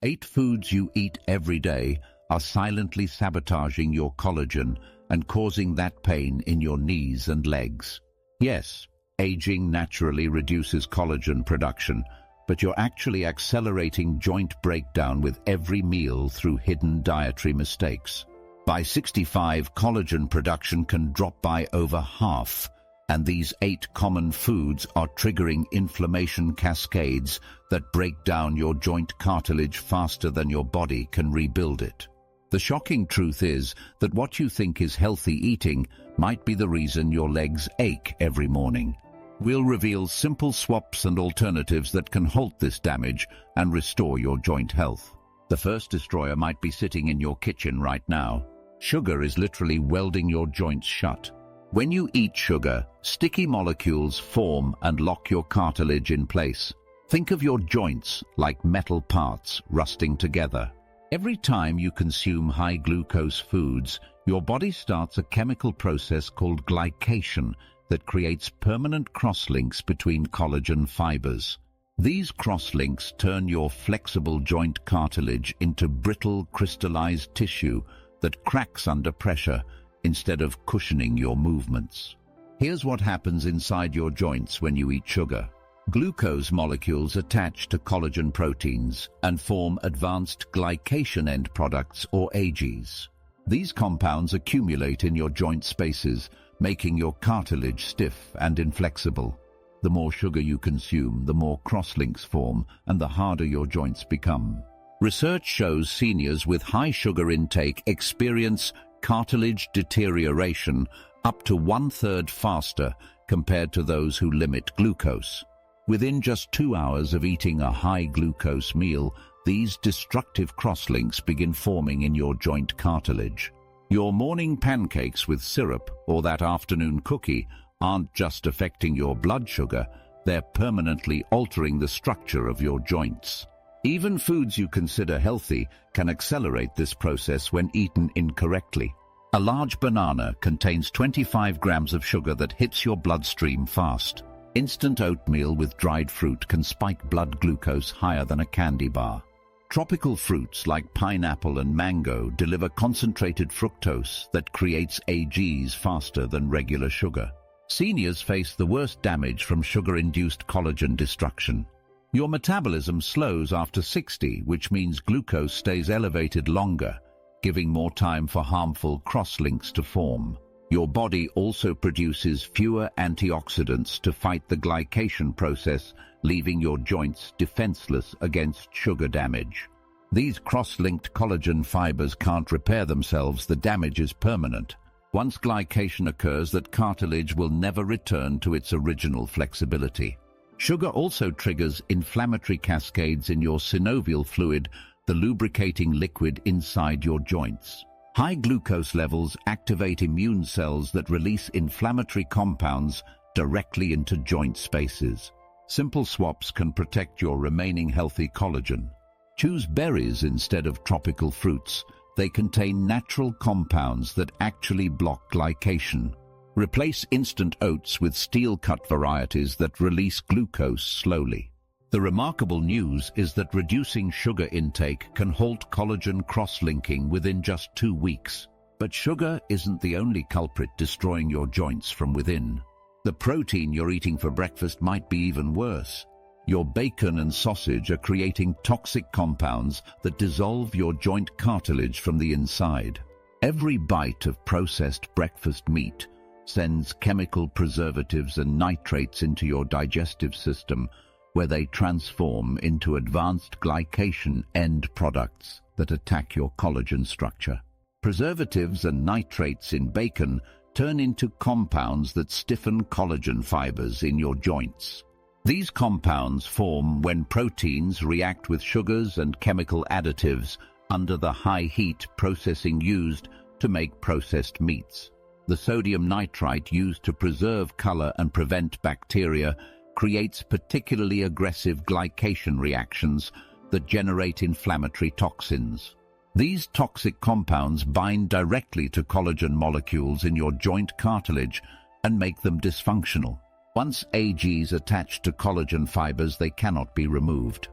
8 foods you eat every day are silently sabotaging your collagen and causing that pain in your knees and legs. Yes, aging naturally reduces collagen production, but you're actually accelerating joint breakdown with every meal through hidden dietary mistakes. By 65, collagen production can drop by over half, and these 8 common foods are triggering inflammation cascades that break down your joint cartilage faster than your body can rebuild it. The shocking truth is that what you think is healthy eating might be the reason your legs ache every morning. We'll reveal simple swaps and alternatives that can halt this damage and restore your joint health. The first destroyer might be sitting in your kitchen right now. Sugar is literally welding your joints shut. When you eat sugar, sticky molecules form and lock your cartilage in place. Think of your joints like metal parts rusting together. Every time you consume high-glucose foods, your body starts a chemical process called glycation that creates permanent crosslinks between collagen fibers. These crosslinks turn your flexible joint cartilage into brittle, crystallized tissue that cracks under pressure instead of cushioning your movements. Here's what happens inside your joints when you eat sugar. Glucose molecules attach to collagen proteins and form advanced glycation end products, or AGs. These compounds accumulate in your joint spaces, making your cartilage stiff and inflexible. The more sugar you consume, the more crosslinks form and the harder your joints become. Research shows seniors with high sugar intake experience cartilage deterioration up to 1/3 faster compared to those who limit glucose. Within just 2 hours of eating a high-glucose meal, these destructive crosslinks begin forming in your joint cartilage. Your morning pancakes with syrup or that afternoon cookie aren't just affecting your blood sugar, they're permanently altering the structure of your joints. Even foods you consider healthy can accelerate this process when eaten incorrectly. A large banana contains 25 grams of sugar that hits your bloodstream fast. Instant oatmeal with dried fruit can spike blood glucose higher than a candy bar. Tropical fruits like pineapple and mango deliver concentrated fructose that creates AGs faster than regular sugar. Seniors face the worst damage from sugar-induced collagen destruction. Your metabolism slows after 60, which means glucose stays elevated longer, giving more time for harmful crosslinks to form. Your body also produces fewer antioxidants to fight the glycation process, leaving your joints defenseless against sugar damage. These cross-linked collagen fibers can't repair themselves. The damage is permanent. Once glycation occurs, that cartilage will never return to its original flexibility. Sugar also triggers inflammatory cascades in your synovial fluid, the lubricating liquid inside your joints. High glucose levels activate immune cells that release inflammatory compounds directly into joint spaces. Simple swaps can protect your remaining healthy collagen. Choose berries instead of tropical fruits. They contain natural compounds that actually block glycation. Replace instant oats with steel-cut varieties that release glucose slowly. The remarkable news is that reducing sugar intake can halt collagen cross-linking within just 2 weeks. But sugar isn't the only culprit destroying your joints from within. The protein you're eating for breakfast might be even worse. Your bacon and sausage are creating toxic compounds that dissolve your joint cartilage from the inside. Every bite of processed breakfast meat sends chemical preservatives and nitrates into your digestive system, where they transform into advanced glycation end products that attack your collagen structure. Preservatives and nitrates in bacon turn into compounds that stiffen collagen fibers in your joints. These compounds form when proteins react with sugars and chemical additives under the high heat processing used to make processed meats. The sodium nitrite used to preserve color and prevent bacteria creates particularly aggressive glycation reactions that generate inflammatory toxins. These toxic compounds bind directly to collagen molecules in your joint cartilage and make them dysfunctional. Once AGs attach to collagen fibers, they cannot be removed.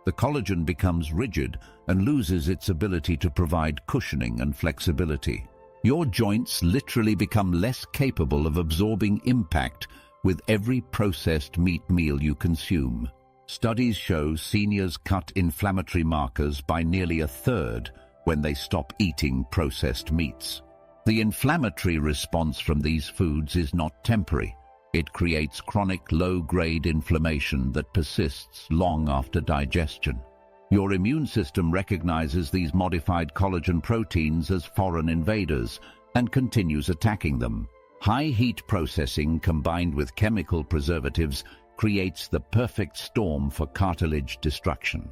The collagen becomes rigid and loses its ability to provide cushioning and flexibility. Your joints literally become less capable of absorbing impact with every processed meat meal you consume. Studies show seniors cut inflammatory markers by nearly a third when they stop eating processed meats. The inflammatory response from these foods is not temporary. It creates chronic low-grade inflammation that persists long after digestion. Your immune system recognizes these modified collagen proteins as foreign invaders and continues attacking them. High heat processing combined with chemical preservatives creates the perfect storm for cartilage destruction.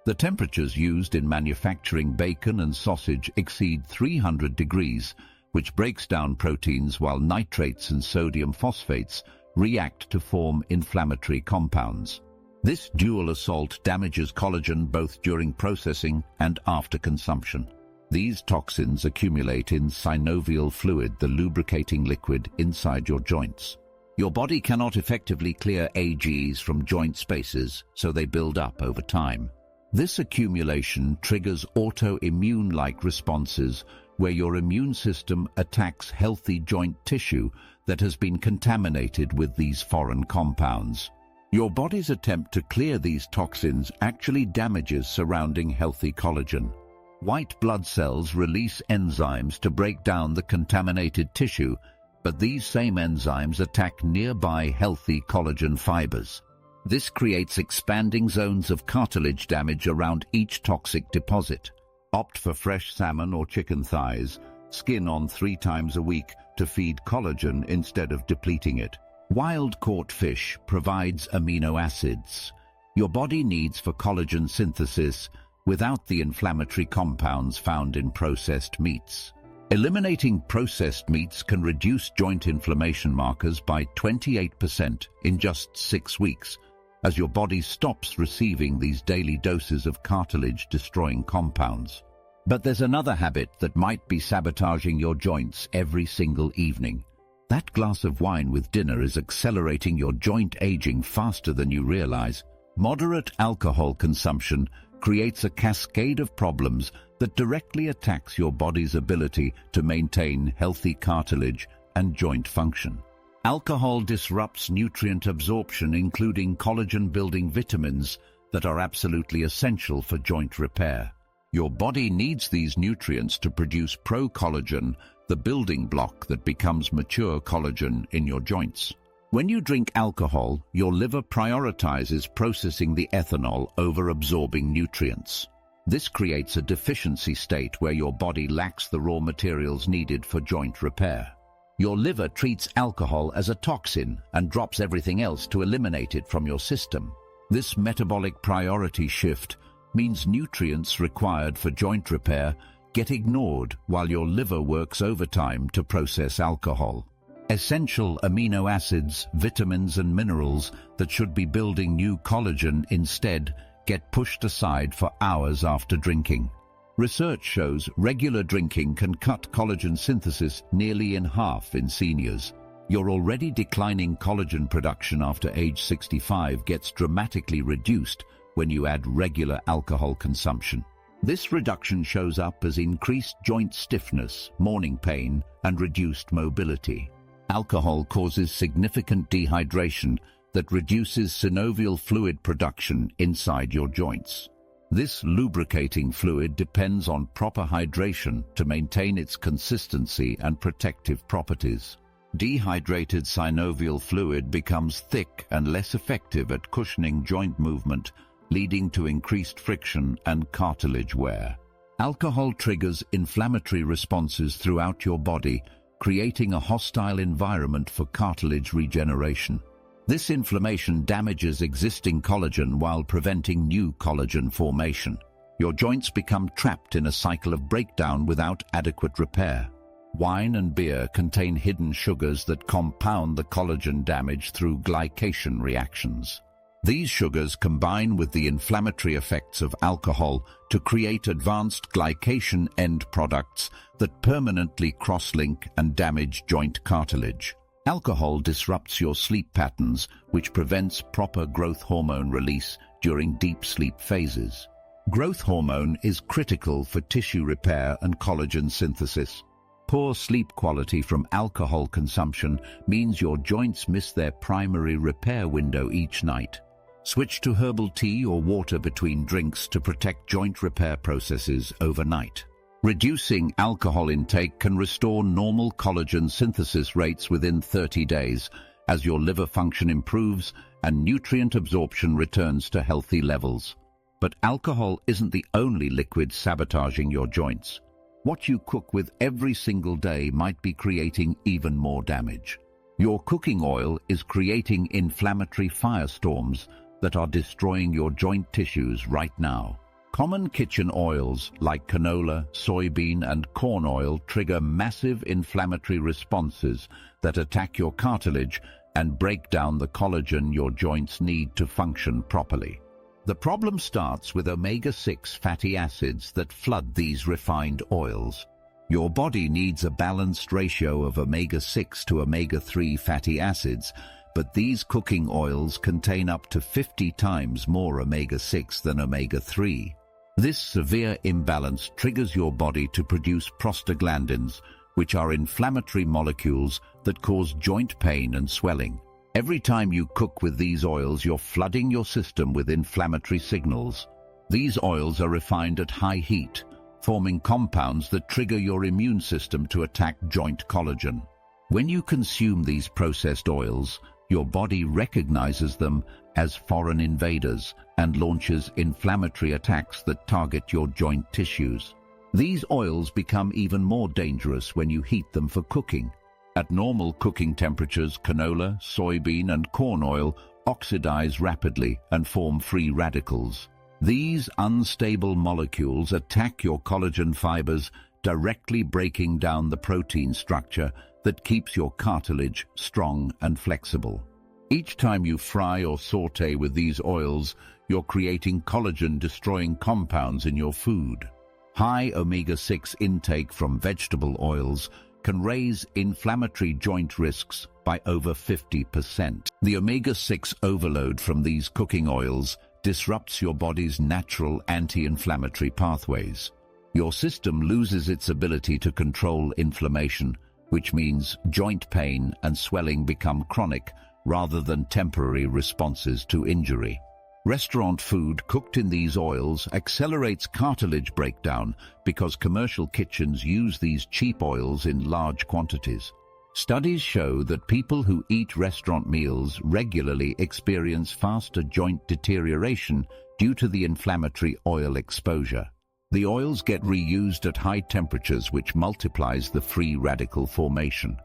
The temperatures used in manufacturing bacon and sausage exceed 300 degrees, which breaks down proteins while nitrates and sodium phosphates react to form inflammatory compounds. This dual assault damages collagen both during processing and after consumption. These toxins accumulate in synovial fluid, the lubricating liquid inside your joints. Your body cannot effectively clear AGs from joint spaces, so they build up over time. This accumulation triggers autoimmune-like responses where your immune system attacks healthy joint tissue that has been contaminated with these foreign compounds. Your body's attempt to clear these toxins actually damages surrounding healthy collagen. White blood cells release enzymes to break down the contaminated tissue, but these same enzymes attack nearby healthy collagen fibers. This creates expanding zones of cartilage damage around each toxic deposit. Opt for fresh salmon or chicken thighs. Skin on 3 times a week to feed collagen instead of depleting it. Wild-caught fish provides amino acids your body needs for collagen synthesis without the inflammatory compounds found in processed meats. Eliminating processed meats can reduce joint inflammation markers by 28% in just 6 weeks, as your body stops receiving these daily doses of cartilage-destroying compounds. But there's another habit that might be sabotaging your joints every single evening. That glass of wine with dinner is accelerating your joint aging faster than you realize. Moderate alcohol consumption creates a cascade of problems that directly attacks your body's ability to maintain healthy cartilage and joint function. Alcohol disrupts nutrient absorption, including collagen-building vitamins that are absolutely essential for joint repair. Your body needs these nutrients to produce pro-collagen, the building block that becomes mature collagen in your joints. When you drink alcohol, your liver prioritizes processing the ethanol over absorbing nutrients. This creates a deficiency state where your body lacks the raw materials needed for joint repair. Your liver treats alcohol as a toxin and drops everything else to eliminate it from your system. This metabolic priority shift means nutrients required for joint repair get ignored while your liver works overtime to process alcohol. Essential amino acids, vitamins and minerals that should be building new collagen instead get pushed aside for hours after drinking. Research shows regular drinking can cut collagen synthesis nearly in half in seniors. Your already declining collagen production after age 65 gets dramatically reduced when you add regular alcohol consumption. This reduction shows up as increased joint stiffness, morning pain, and reduced mobility. Alcohol causes significant dehydration that reduces synovial fluid production inside your joints. This lubricating fluid depends on proper hydration to maintain its consistency and protective properties. Dehydrated synovial fluid becomes thick and less effective at cushioning joint movement, leading to increased friction and cartilage wear. Alcohol triggers inflammatory responses throughout your body, creating a hostile environment for cartilage regeneration. This inflammation damages existing collagen while preventing new collagen formation. Your joints become trapped in a cycle of breakdown without adequate repair. Wine and beer contain hidden sugars that compound the collagen damage through glycation reactions. These sugars combine with the inflammatory effects of alcohol to create advanced glycation end products that permanently cross-link and damage joint cartilage. Alcohol disrupts your sleep patterns, which prevents proper growth hormone release during deep sleep phases. Growth hormone is critical for tissue repair and collagen synthesis. Poor sleep quality from alcohol consumption means your joints miss their primary repair window each night. Switch to herbal tea or water between drinks to protect joint repair processes overnight. Reducing alcohol intake can restore normal collagen synthesis rates within 30 days as your liver function improves and nutrient absorption returns to healthy levels. But alcohol isn't the only liquid sabotaging your joints. What you cook with every single day might be creating even more damage. Your cooking oil is creating inflammatory firestorms that are destroying your joint tissues right now. Common kitchen oils like canola, soybean, and corn oil trigger massive inflammatory responses that attack your cartilage and break down the collagen your joints need to function properly. The problem starts with omega-6 fatty acids that flood these refined oils. Your body needs a balanced ratio of omega-6 to omega-3 fatty acids, but these cooking oils contain up to 50 times more omega-6 than omega-3. This severe imbalance triggers your body to produce prostaglandins, which are inflammatory molecules that cause joint pain and swelling. Every time you cook with these oils, you're flooding your system with inflammatory signals. These oils are refined at high heat, forming compounds that trigger your immune system to attack joint collagen. When you consume these processed oils, your body recognizes them as foreign invaders and launches inflammatory attacks that target your joint tissues. These oils become even more dangerous when you heat them for cooking. At normal cooking temperatures, canola, soybean, and corn oil oxidize rapidly and form free radicals. These unstable molecules attack your collagen fibers, directly breaking down the protein structure that keeps your cartilage strong and flexible. Each time you fry or saute with these oils, you're creating collagen-destroying compounds in your food. High omega-6 intake from vegetable oils can raise inflammatory joint risks by over 50%. The omega-6 overload from these cooking oils disrupts your body's natural anti-inflammatory pathways. Your system loses its ability to control inflammation, which means joint pain and swelling become chronic rather than temporary responses to injury. Restaurant food cooked in these oils accelerates cartilage breakdown because commercial kitchens use these cheap oils in large quantities. Studies show that people who eat restaurant meals regularly experience faster joint deterioration due to the inflammatory oil exposure. The oils get reused at high temperatures, which multiplies the free radical formation.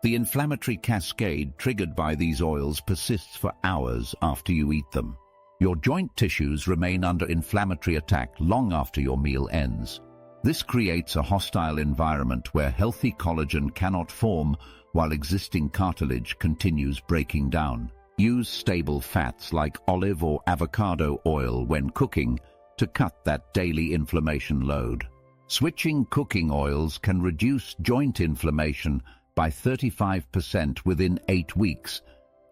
The inflammatory cascade triggered by these oils persists for hours after you eat them. Your joint tissues remain under inflammatory attack long after your meal ends. This creates a hostile environment where healthy collagen cannot form while existing cartilage continues breaking down. Use stable fats like olive or avocado oil when cooking to cut that daily inflammation load. Switching cooking oils can reduce joint inflammation by 35% within 8 weeks,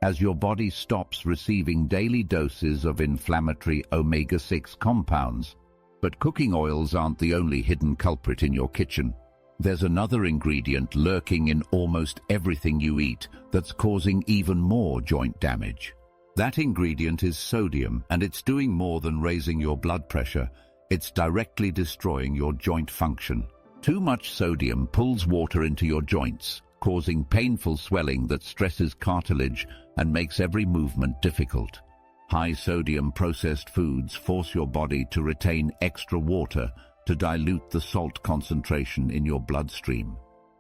as your body stops receiving daily doses of inflammatory omega-6 compounds. But cooking oils aren't the only hidden culprit in your kitchen. There's another ingredient lurking in almost everything you eat that's causing even more joint damage. That ingredient is sodium, and it's doing more than raising your blood pressure. It's directly destroying your joint function. Too much sodium pulls water into your joints, causing painful swelling that stresses cartilage and makes every movement difficult. High-sodium processed foods force your body to retain extra water to dilute the salt concentration in your bloodstream.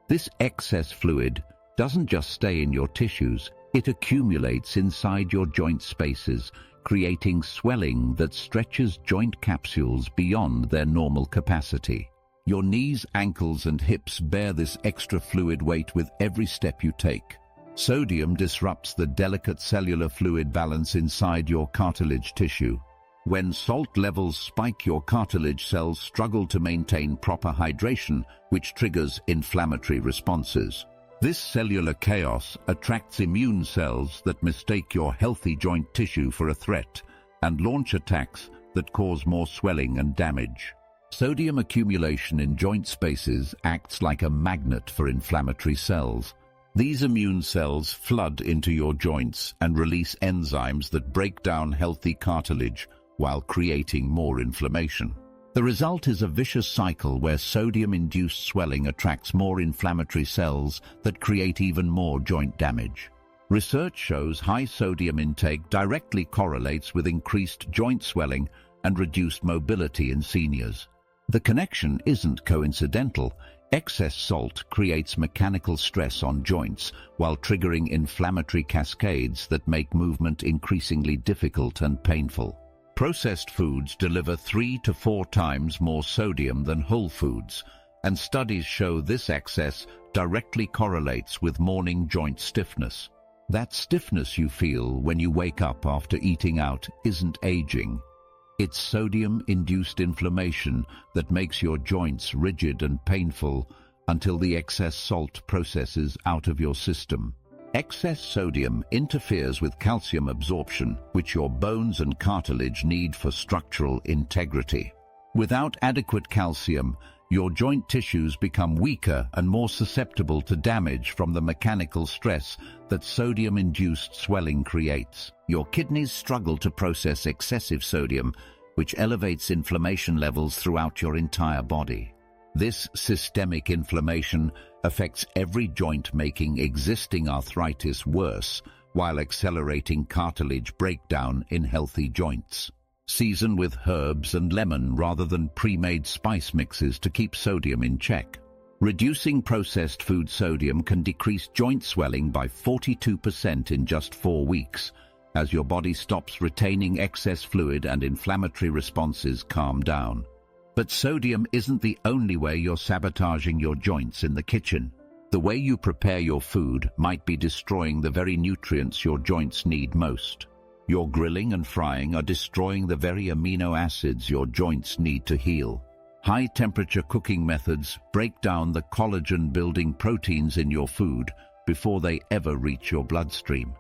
This excess fluid doesn't just stay in your tissues, it accumulates inside your joint spaces, creating swelling that stretches joint capsules beyond their normal capacity. Your knees, ankles, and hips bear this extra fluid weight with every step you take. Sodium disrupts the delicate cellular fluid balance inside your cartilage tissue. When salt levels spike, your cartilage cells struggle to maintain proper hydration, which triggers inflammatory responses. This cellular chaos attracts immune cells that mistake your healthy joint tissue for a threat, and launch attacks that cause more swelling and damage. Sodium accumulation in joint spaces acts like a magnet for inflammatory cells. These immune cells flood into your joints and release enzymes that break down healthy cartilage while creating more inflammation. The result is a vicious cycle where sodium-induced swelling attracts more inflammatory cells that create even more joint damage. Research shows high sodium intake directly correlates with increased joint swelling and reduced mobility in seniors. The connection isn't coincidental. Excess salt creates mechanical stress on joints while triggering inflammatory cascades that make movement increasingly difficult and painful. Processed foods deliver 3 to 4 times more sodium than whole foods, and studies show this excess directly correlates with morning joint stiffness. That stiffness you feel when you wake up after eating out isn't aging. It's sodium-induced inflammation that makes your joints rigid and painful until the excess salt processes out of your system. Excess sodium interferes with calcium absorption, which your bones and cartilage need for structural integrity. Without adequate calcium, your joint tissues become weaker and more susceptible to damage from the mechanical stress that sodium-induced swelling creates. Your kidneys struggle to process excessive sodium, which elevates inflammation levels throughout your entire body. This systemic inflammation affects every joint, making existing arthritis worse while accelerating cartilage breakdown in healthy joints. Season with herbs and lemon rather than pre-made spice mixes to keep sodium in check. Reducing processed food sodium can decrease joint swelling by 42% in just 4 weeks, as your body stops retaining excess fluid and inflammatory responses calm down. But sodium isn't the only way you're sabotaging your joints in the kitchen. The way you prepare your food might be destroying the very nutrients your joints need most. Your grilling and frying are destroying the very amino acids your joints need to heal. High-temperature cooking methods break down the collagen-building proteins in your food before they ever reach your bloodstream.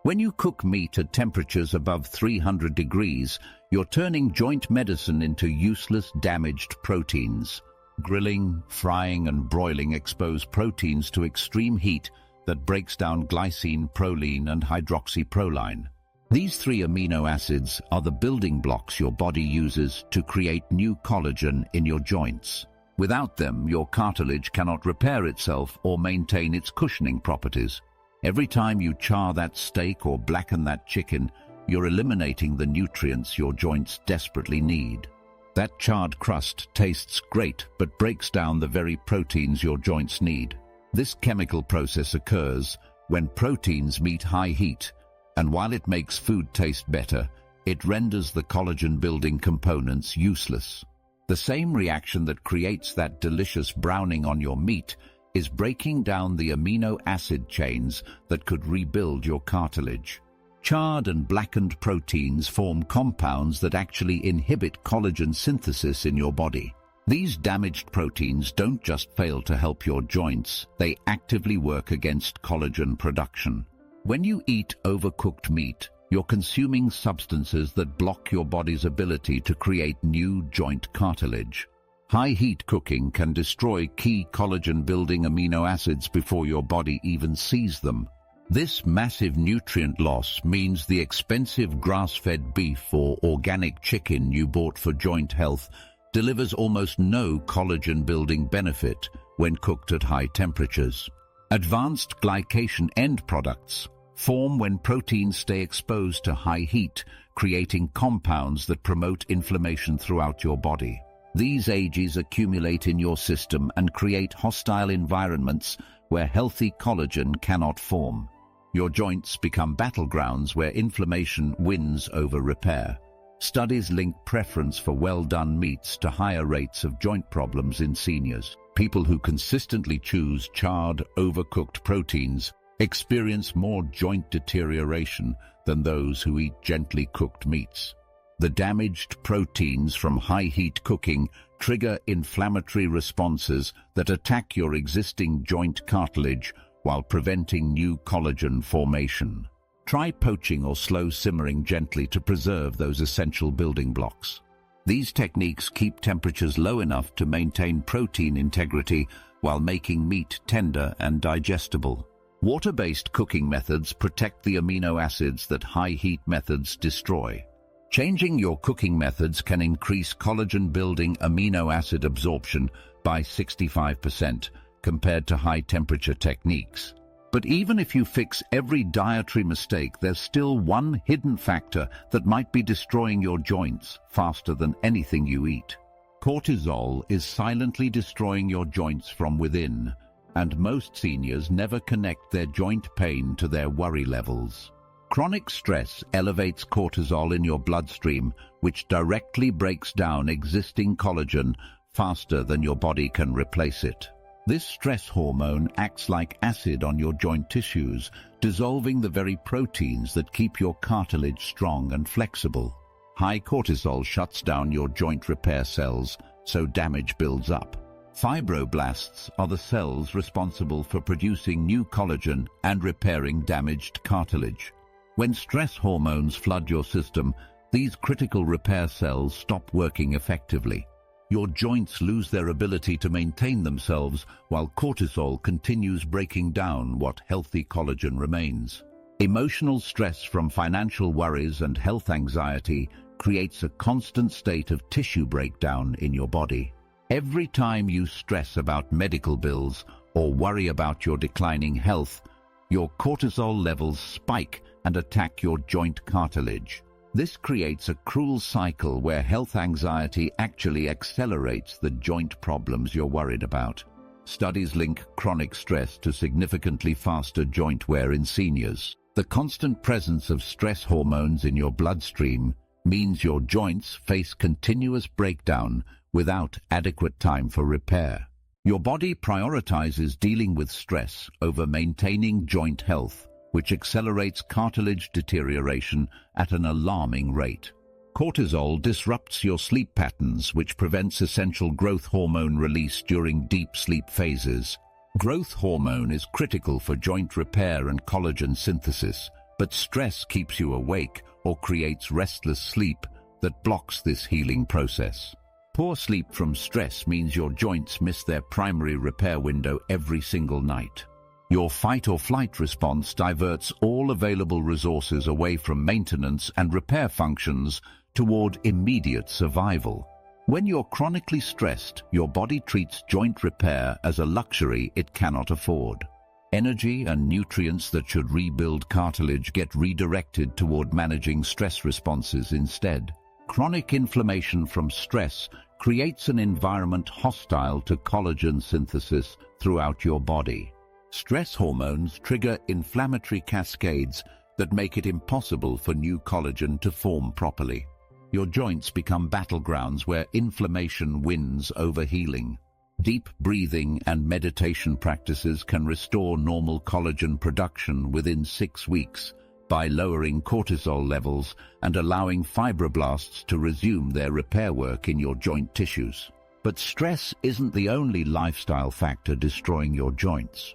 When you cook meat at temperatures above 300 degrees, you're turning joint medicine into useless, damaged proteins. Grilling, frying, and broiling expose proteins to extreme heat that breaks down glycine, proline, and hydroxyproline. These 3 amino acids are the building blocks your body uses to create new collagen in your joints. Without them, your cartilage cannot repair itself or maintain its cushioning properties. Every time you char that steak or blacken that chicken, you're eliminating the nutrients your joints desperately need. That charred crust tastes great but breaks down the very proteins your joints need. This chemical process occurs when proteins meet high heat, and while it makes food taste better, it renders the collagen-building components useless. The same reaction that creates that delicious browning on your meat is breaking down the amino acid chains that could rebuild your cartilage. Charred and blackened proteins form compounds that actually inhibit collagen synthesis in your body. These damaged proteins don't just fail to help your joints, they actively work against collagen production. When you eat overcooked meat, you're consuming substances that block your body's ability to create new joint cartilage. High-heat cooking can destroy key collagen-building amino acids before your body even sees them. This massive nutrient loss means the expensive grass-fed beef or organic chicken you bought for joint health delivers almost no collagen-building benefit when cooked at high temperatures. Advanced glycation end products form when proteins stay exposed to high heat, creating compounds that promote inflammation throughout your body. These AGEs accumulate in your system and create hostile environments where healthy collagen cannot form. Your joints become battlegrounds where inflammation wins over repair. Studies link preference for well-done meats to higher rates of joint problems in seniors. People who consistently choose charred, overcooked proteins experience more joint deterioration than those who eat gently cooked meats. The damaged proteins from high-heat cooking trigger inflammatory responses that attack your existing joint cartilage while preventing new collagen formation. Try poaching or slow simmering gently to preserve those essential building blocks. These techniques keep temperatures low enough to maintain protein integrity while making meat tender and digestible. Water-based cooking methods protect the amino acids that high-heat methods destroy. Changing your cooking methods can increase collagen-building amino acid absorption by 65% compared to high-temperature techniques. But even if you fix every dietary mistake, there's still one hidden factor that might be destroying your joints faster than anything you eat. Cortisol is silently destroying your joints from within, and most seniors never connect their joint pain to their worry levels. Chronic stress elevates cortisol in your bloodstream, which directly breaks down existing collagen faster than your body can replace it. This stress hormone acts like acid on your joint tissues, dissolving the very proteins that keep your cartilage strong and flexible. High cortisol shuts down your joint repair cells, so damage builds up. Fibroblasts are the cells responsible for producing new collagen and repairing damaged cartilage. When stress hormones flood your system, these critical repair cells stop working effectively. Your joints lose their ability to maintain themselves while cortisol continues breaking down what healthy collagen remains. Emotional stress from financial worries and health anxiety creates a constant state of tissue breakdown in your body. Every time you stress about medical bills or worry about your declining health, your cortisol levels spike and attack your joint cartilage. This creates a cruel cycle where health anxiety actually accelerates the joint problems you're worried about. Studies link chronic stress to significantly faster joint wear in seniors. The constant presence of stress hormones in your bloodstream means your joints face continuous breakdown without adequate time for repair. Your body prioritizes dealing with stress over maintaining joint health, which accelerates cartilage deterioration at an alarming rate. Cortisol disrupts your sleep patterns, which prevents essential growth hormone release during deep sleep phases. Growth hormone is critical for joint repair and collagen synthesis, but stress keeps you awake or creates restless sleep that blocks this healing process. Poor sleep from stress means your joints miss their primary repair window every single night. Your fight-or-flight response diverts all available resources away from maintenance and repair functions toward immediate survival. When you're chronically stressed, your body treats joint repair as a luxury it cannot afford. Energy and nutrients that should rebuild cartilage get redirected toward managing stress responses instead. Chronic inflammation from stress creates an environment hostile to collagen synthesis throughout your body. Stress hormones trigger inflammatory cascades that make it impossible for new collagen to form properly. Your joints become battlegrounds where inflammation wins over healing. Deep breathing and meditation practices can restore normal collagen production within 6 weeks by lowering cortisol levels and allowing fibroblasts to resume their repair work in your joint tissues. But stress isn't the only lifestyle factor destroying your joints.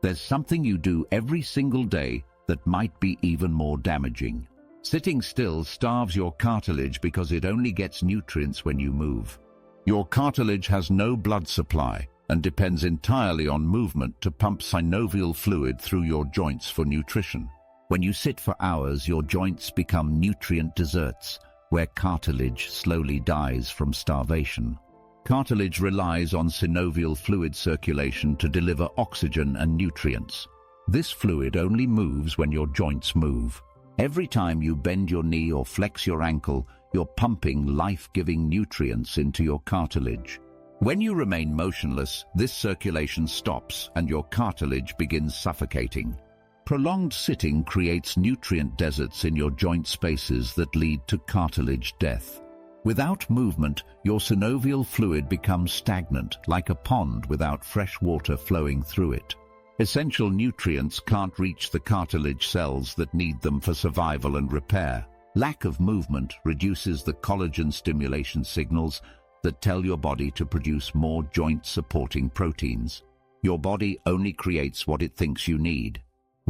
There's something you do every single day that might be even more damaging. Sitting still starves your cartilage because it only gets nutrients when you move. Your cartilage has no blood supply and depends entirely on movement to pump synovial fluid through your joints for nutrition. When you sit for hours, your joints become nutrient deserts, where cartilage slowly dies from starvation. Cartilage relies on synovial fluid circulation to deliver oxygen and nutrients. This fluid only moves when your joints move. Every time you bend your knee or flex your ankle, you're pumping life-giving nutrients into your cartilage. When you remain motionless, this circulation stops and your cartilage begins suffocating. Prolonged sitting creates nutrient deserts in your joint spaces that lead to cartilage death. Without movement, your synovial fluid becomes stagnant, like a pond without fresh water flowing through it. Essential nutrients can't reach the cartilage cells that need them for survival and repair. Lack of movement reduces the collagen stimulation signals that tell your body to produce more joint-supporting proteins. Your body only creates what it thinks you need.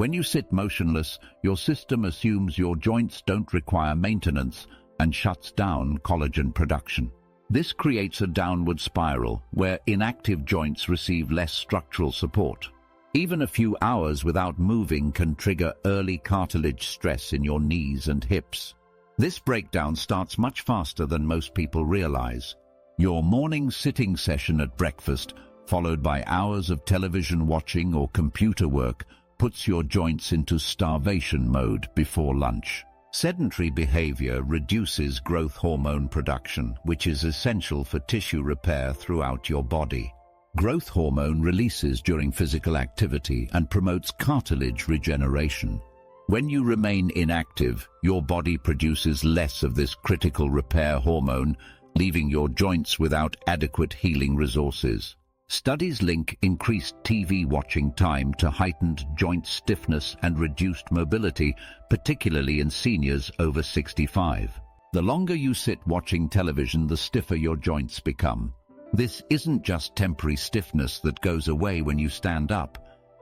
When you sit motionless, your system assumes your joints don't require maintenance and shuts down collagen production. This creates a downward spiral where inactive joints receive less structural support. Even a few hours without moving can trigger early cartilage stress in your knees and hips. This breakdown starts much faster than most people realize. Your morning sitting session at breakfast, followed by hours of television watching or computer work, puts your joints into starvation mode before lunch. Sedentary behavior reduces growth hormone production, which is essential for tissue repair throughout your body. Growth hormone releases during physical activity and promotes cartilage regeneration. When you remain inactive, your body produces less of this critical repair hormone, leaving your joints without adequate healing resources. Studies link increased TV watching time to heightened joint stiffness and reduced mobility, particularly in seniors over 65. The longer you sit watching television, the stiffer your joints become. This isn't just temporary stiffness that goes away when you stand up.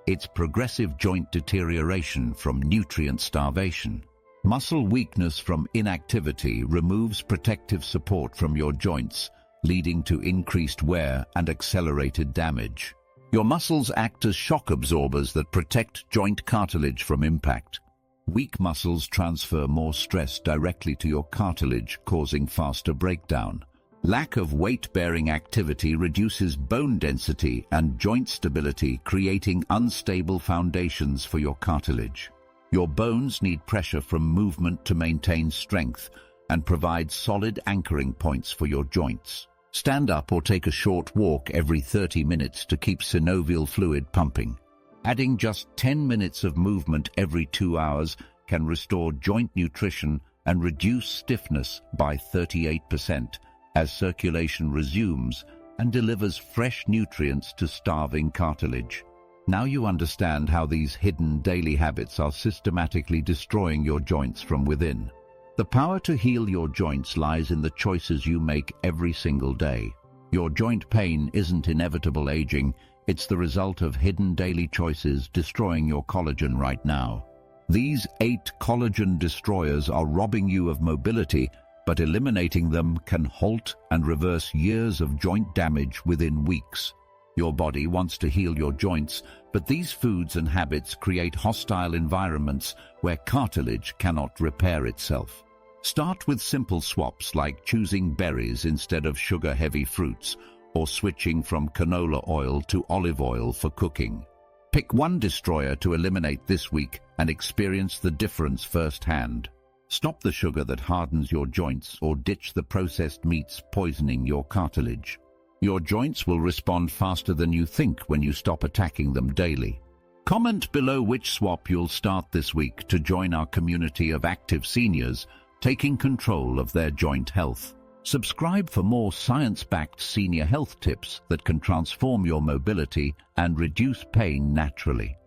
It's progressive joint deterioration from nutrient starvation. Muscle weakness from inactivity removes protective support from your joints, leading to increased wear and accelerated damage. Your muscles act as shock absorbers that protect joint cartilage from impact. Weak muscles transfer more stress directly to your cartilage, causing faster breakdown. Lack of weight-bearing activity reduces bone density and joint stability, creating unstable foundations for your cartilage. Your bones need pressure from movement to maintain strength and provide solid anchoring points for your joints. Stand up or take a short walk every 30 minutes to keep synovial fluid pumping. Adding just 10 minutes of movement every 2 hours can restore joint nutrition and reduce stiffness by 38% as circulation resumes and delivers fresh nutrients to starving cartilage. Now you understand how these hidden daily habits are systematically destroying your joints from within. The power to heal your joints lies in the choices you make every single day. Your joint pain isn't inevitable aging, it's the result of hidden daily choices destroying your collagen right now. These 8 collagen destroyers are robbing you of mobility, but eliminating them can halt and reverse years of joint damage within weeks. Your body wants to heal your joints, but these foods and habits create hostile environments where cartilage cannot repair itself. Start with simple swaps like choosing berries instead of sugar-heavy fruits, or switching from canola oil to olive oil for cooking. Pick one destroyer to eliminate this week and experience the difference firsthand. Stop the sugar that hardens your joints or ditch the processed meats poisoning your cartilage. Your joints will respond faster than you think when you stop attacking them daily. Comment below which swap you'll start this week to join our community of active seniors taking control of their joint health. Subscribe for more science-backed senior health tips that can transform your mobility and reduce pain naturally.